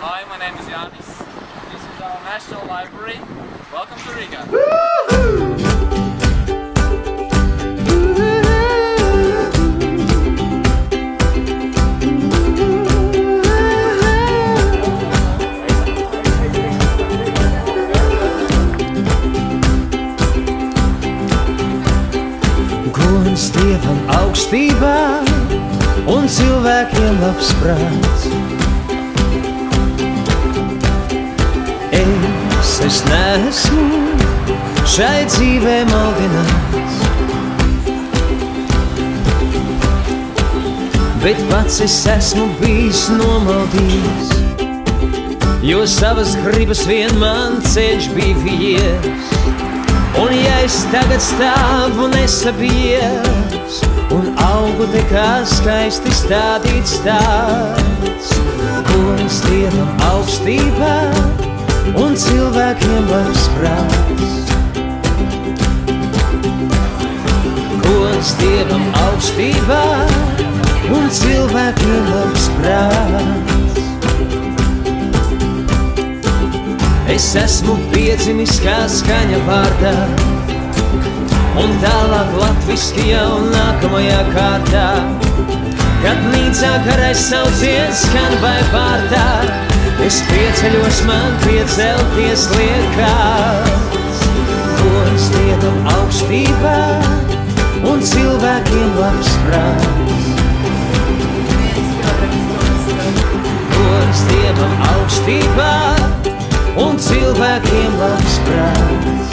Hi, my name is Yanis. This is our National Library. Welcome to Riga. Gods Dievam augstībā un cilvēkiem labs prāts. Es neesmu šai dzīvē maldināts, bet pats es esmu bijis nomaldījis, jo savas gribas vien man ceļš bija vies. Un ja es tagad stāvu nesabies un augu te kā skaisti stādīts tāds, gods Dievam augstībā un cilvēkiem labs prāts. Gods Dievam augstībā un cilvēkiem labs prāts. Es esmu piedzimis kā skaņa vārdā, un tālāk latviski jau nākamajā kārtā, kad nīcā karais sauciens skan vai pārtā, es pieceļos, man piecelties liekas. Gods Dievam augstībā un cilvēkiem labs prāts. Gods Dievam augstībā un cilvēkiem labs prāts.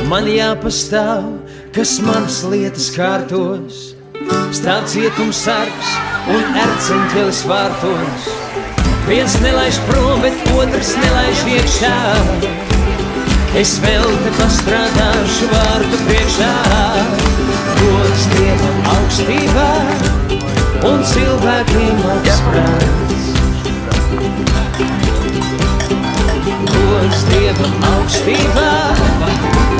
Man jāpastāv, kas manas lietas kārtos, stāv cietumsargs un erceņķelis vārtos. Viens nelaiž prom, bet otrs nelaiž iekšā. Es vēl te pastrādāšu vārdu priekšā. Gods Dievam augstībā un cilvēkiem labs prāts. Gods Dievam augstībā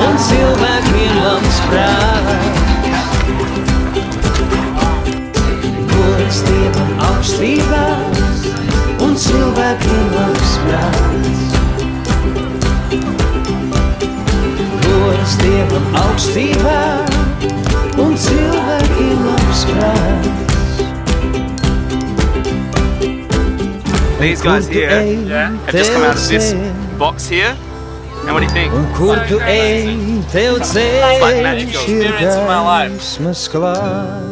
un cilvēkiem labs prāts. Gods Dievam augstībā un cilvēkiem labs prāts. Gods Dievam augstībā un cilvēkiem labs prāts. These guys here have just come out of this box here, and what do you think? Kur tu ej, tev ceļš It's like magical experience in my life. gaismas klāt.